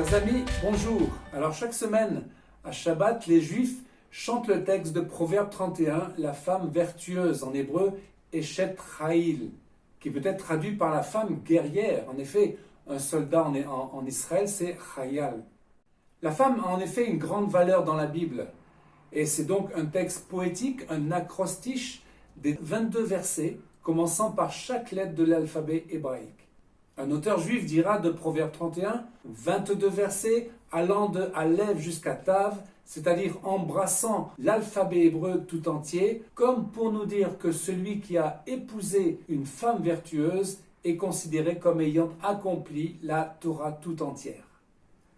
Chers amis, bonjour. Alors chaque semaine, à Shabbat, les Juifs chantent le texte de Proverbe 31, la femme vertueuse, en hébreu, Eshet Chayil, qui peut être traduit par la femme guerrière. En effet, un soldat en Israël, c'est Chayal. La femme a en effet une grande valeur dans la Bible. Et c'est donc un texte poétique, un acrostiche des 22 versets, commençant par chaque lettre de l'alphabet hébraïque. Un auteur juif dira de Proverbe 31, 22 versets allant de Aleph jusqu'à Tav, c'est-à-dire embrassant l'alphabet hébreu tout entier, comme pour nous dire que celui qui a épousé une femme vertueuse est considéré comme ayant accompli la Torah tout entière.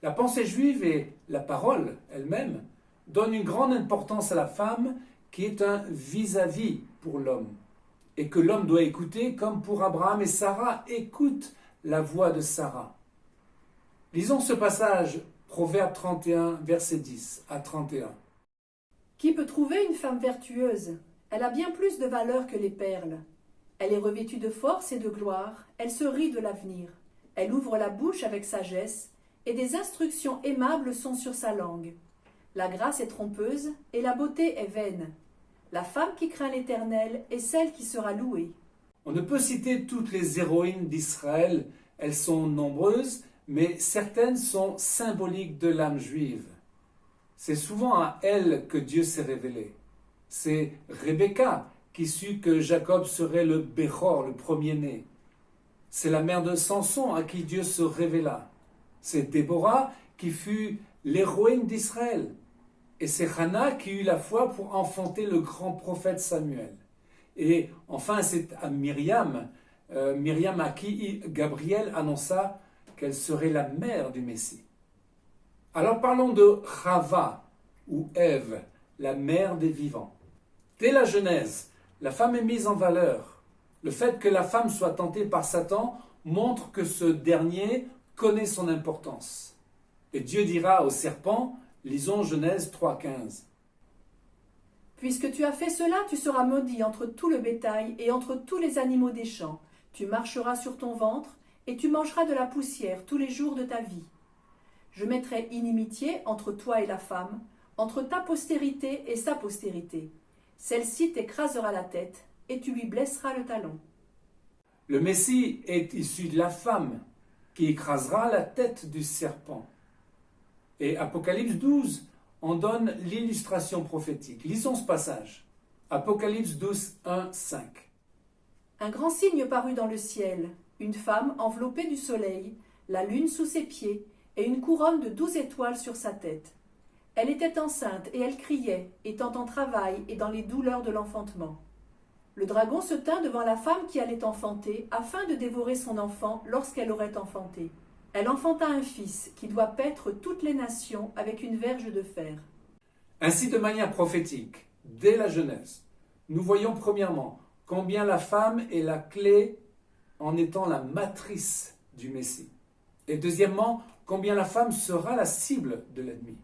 La pensée juive et la parole elle-même donnent une grande importance à la femme qui est un vis-à-vis pour l'homme, et que l'homme doit écouter comme pour Abraham et Sarah écoutent la voix de Sarah. Lisons ce passage, Proverbe 31, versets 10 à 31. Qui peut trouver une femme vertueuse? Elle a bien plus de valeur que les perles. Elle est revêtue de force et de gloire, elle se rit de l'avenir. Elle ouvre la bouche avec sagesse, et des instructions aimables sont sur sa langue. La grâce est trompeuse, et la beauté est vaine. La femme qui craint l'Éternel est celle qui sera louée. On ne peut citer toutes les héroïnes d'Israël, elles sont nombreuses, mais certaines sont symboliques de l'âme juive. C'est souvent à elle que Dieu s'est révélé. C'est Rebecca qui sut que Jacob serait le Béchor, le premier-né. C'est la mère de Samson à qui Dieu se révéla. C'est Déborah qui fut l'héroïne d'Israël. Et c'est Hannah qui eut la foi pour enfanter le grand prophète Samuel. Et enfin, c'est à Myriam à qui Gabriel annonça qu'elle serait la mère du Messie. Alors parlons de Chava, ou Ève, la mère des vivants. Dès la Genèse, la femme est mise en valeur. Le fait que la femme soit tentée par Satan montre que ce dernier connaît son importance. Et Dieu dira au serpent, lisons Genèse 3,15. Puisque tu as fait cela, tu seras maudit entre tout le bétail et entre tous les animaux des champs. Tu marcheras sur ton ventre, et tu mangeras de la poussière tous les jours de ta vie. Je mettrai inimitié entre toi et la femme, entre ta postérité et sa postérité. Celle-ci t'écrasera la tête, et tu lui blesseras le talon. Le Messie est issu de la femme, qui écrasera la tête du serpent. Et Apocalypse 12 en donne l'illustration prophétique. Lisons ce passage. Apocalypse 12, 1, 5. Un grand signe parut dans le ciel, une femme enveloppée du soleil, la lune sous ses pieds, et une couronne de 12 étoiles sur sa tête. Elle était enceinte et elle criait, étant en travail et dans les douleurs de l'enfantement. Le dragon se tint devant la femme qui allait enfanter, afin de dévorer son enfant lorsqu'elle aurait enfanté. Elle enfanta un fils qui doit paître toutes les nations avec une verge de fer. Ainsi, de manière prophétique, dès la Genèse, nous voyons premièrement combien la femme est la clé en étant la matrice du Messie. Et deuxièmement, combien la femme sera la cible de l'ennemi.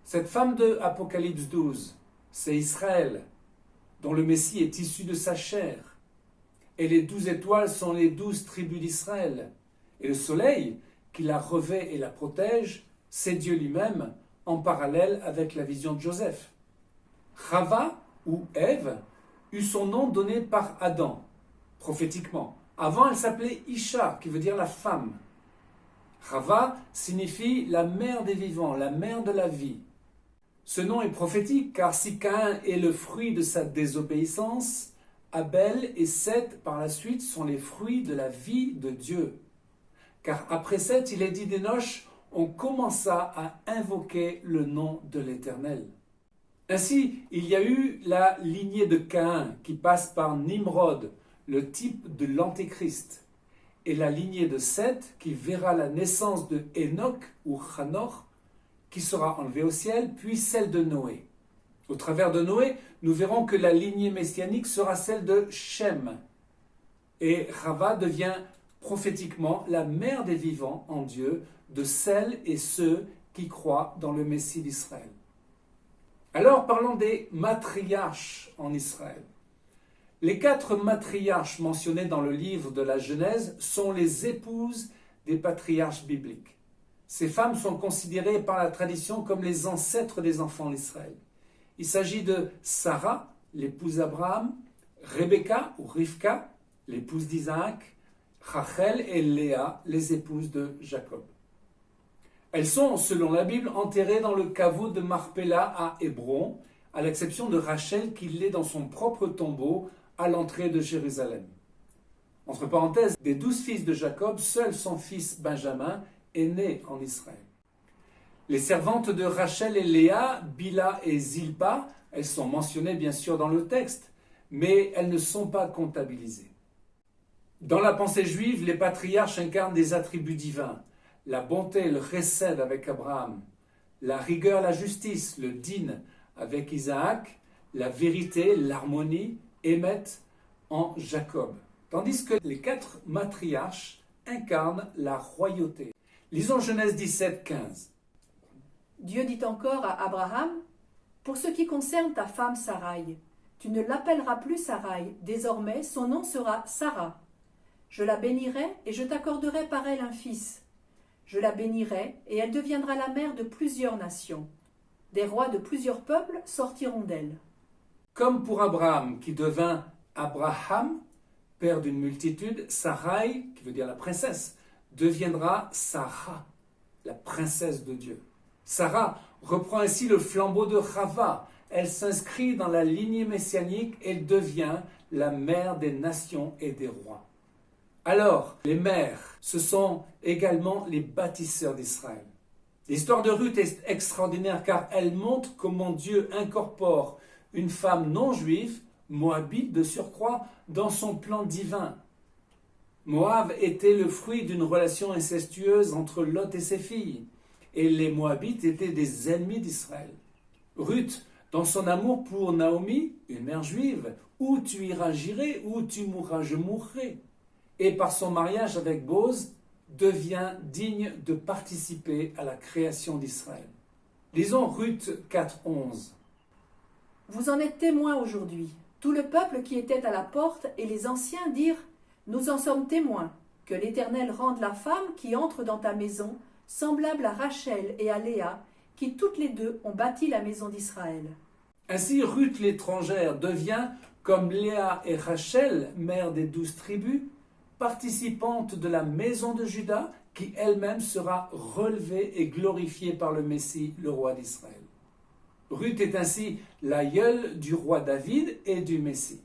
Cette femme de Apocalypse 12, c'est Israël, dont le Messie est issu de sa chair. Et les 12 étoiles sont les 12 tribus d'Israël. Et le soleil, qui la revêt et la protège, c'est Dieu lui-même, en parallèle avec la vision de Joseph. Chava, ou Ève, eut son nom donné par Adam, prophétiquement. Avant, elle s'appelait Isha, qui veut dire la femme. Chava signifie la mère des vivants, la mère de la vie. Ce nom est prophétique, car si Caïn est le fruit de sa désobéissance, Abel et Seth, par la suite, sont les fruits de la vie de Dieu. Car après Seth, il est dit d'Enoch, on commença à invoquer le nom de l'Éternel. Ainsi, il y a eu la lignée de Caïn qui passe par Nimrod, le type de l'Antéchrist, et la lignée de Seth qui verra la naissance de Enoch ou Hanoch, qui sera enlevé au ciel, puis celle de Noé. Au travers de Noé, nous verrons que la lignée messianique sera celle de Shem. Et Chava devient prophétiquement la mère des vivants en Dieu, de celles et ceux qui croient dans le Messie d'Israël. Alors parlons des matriarches en Israël. Les 4 matriarches mentionnés dans le livre de la Genèse sont les épouses des patriarches bibliques. Ces femmes sont considérées par la tradition comme les ancêtres des enfants d'Israël. Il s'agit de Sarah, l'épouse d'Abraham, Rebecca ou Rivka, l'épouse d'Isaac, Rachel et Léa, les épouses de Jacob. Elles sont, selon la Bible, enterrées dans le caveau de Marpella à Hébron, à l'exception de Rachel qui l'est dans son propre tombeau à l'entrée de Jérusalem. Entre parenthèses, des 12 fils de Jacob, seul son fils Benjamin est né en Israël. Les servantes de Rachel et Léa, Bila et Zilpa, elles sont mentionnées bien sûr dans le texte, mais elles ne sont pas comptabilisées. Dans la pensée juive, les patriarches incarnent des attributs divins. La bonté, le chesed avec Abraham, la rigueur, la justice, le din avec Isaac, la vérité, l'harmonie, Émet en Jacob. Tandis que les 4 matriarches incarnent la royauté. Lisons Genèse 17, 15. Dieu dit encore à Abraham, « Pour ce qui concerne ta femme Saraï, tu ne l'appelleras plus Saraï, désormais son nom sera Sarah. Je la bénirai et je t'accorderai par elle un fils. Je la bénirai et elle deviendra la mère de plusieurs nations. Des rois de plusieurs peuples sortiront d'elle. » Comme pour Abraham, qui devint Abraham, père d'une multitude, Sarai, qui veut dire la princesse, deviendra Sarah, la princesse de Dieu. Sarah reprend ainsi le flambeau de Rava. Elle s'inscrit dans la lignée messianique et devient la mère des nations et des rois. Alors, les mères, ce sont également les bâtisseurs d'Israël. L'histoire de Ruth est extraordinaire car elle montre comment Dieu incorpore une femme non juive, moabite de surcroît, dans son plan divin. Moab était le fruit d'une relation incestueuse entre Lot et ses filles, et les Moabites étaient des ennemis d'Israël. Ruth, dans son amour pour Naomi, une mère juive, « Où tu iras, j'irai, où tu mourras, je mourrai », et par son mariage avec Boz, devient digne de participer à la création d'Israël. Lisons Ruth 4, 11. Vous en êtes témoins aujourd'hui. Tout le peuple qui était à la porte et les anciens dirent « Nous en sommes témoins, que l'Éternel rende la femme qui entre dans ta maison semblable à Rachel et à Léa, qui toutes les deux ont bâti la maison d'Israël. » Ainsi Ruth l'étrangère devient, comme Léa et Rachel, mères des 12 tribus, participante de la maison de Juda, qui elle-même sera relevée et glorifiée par le Messie, le roi d'Israël. Ruth est ainsi l'aïeule du roi David et du Messie.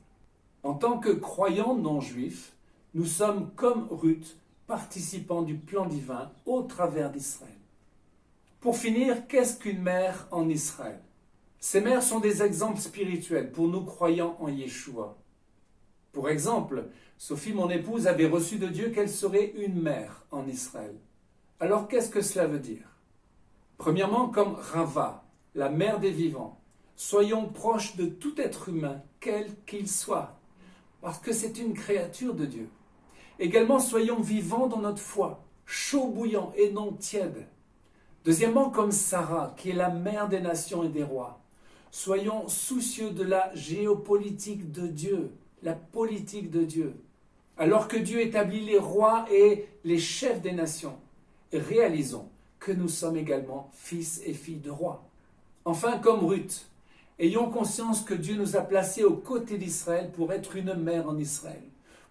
En tant que croyants non juifs, nous sommes comme Ruth, participants du plan divin au travers d'Israël. Pour finir, qu'est-ce qu'une mère en Israël? Ces mères sont des exemples spirituels pour nous croyants en Yeshua. Pour exemple, Sophie, mon épouse, avait reçu de Dieu qu'elle serait une mère en Israël. Alors qu'est-ce que cela veut dire? Premièrement, comme Rava, la mère des vivants, soyons proches de tout être humain, quel qu'il soit, parce que c'est une créature de Dieu. Également, soyons vivants dans notre foi, chaud bouillant et non tiède. Deuxièmement, comme Sarah, qui est la mère des nations et des rois, soyons soucieux de la géopolitique de Dieu, la politique de Dieu, alors que Dieu établit les rois et les chefs des nations. Réalisons que nous sommes également fils et filles de rois. Enfin, comme Ruth, ayons conscience que Dieu nous a placés aux côtés d'Israël pour être une mère en Israël,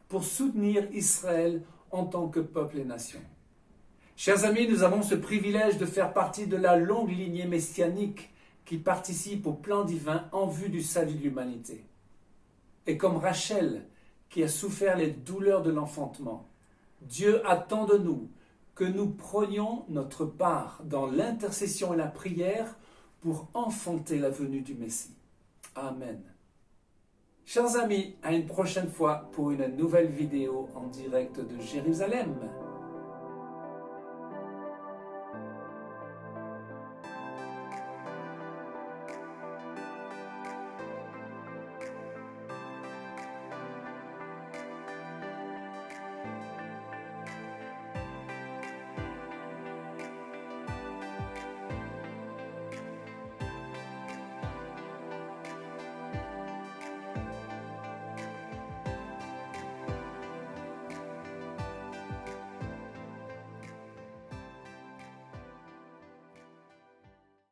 pour soutenir Israël en tant que peuple et nation. Chers amis, nous avons ce privilège de faire partie de la longue lignée messianique qui participe au plan divin en vue du salut de l'humanité. Et comme Rachel, qui a souffert les douleurs de l'enfantement, Dieu attend de nous que nous prenions notre part dans l'intercession et la prière pour enfanter la venue du Messie. Amen. Chers amis, à une prochaine fois pour une nouvelle vidéo en direct de Jérusalem.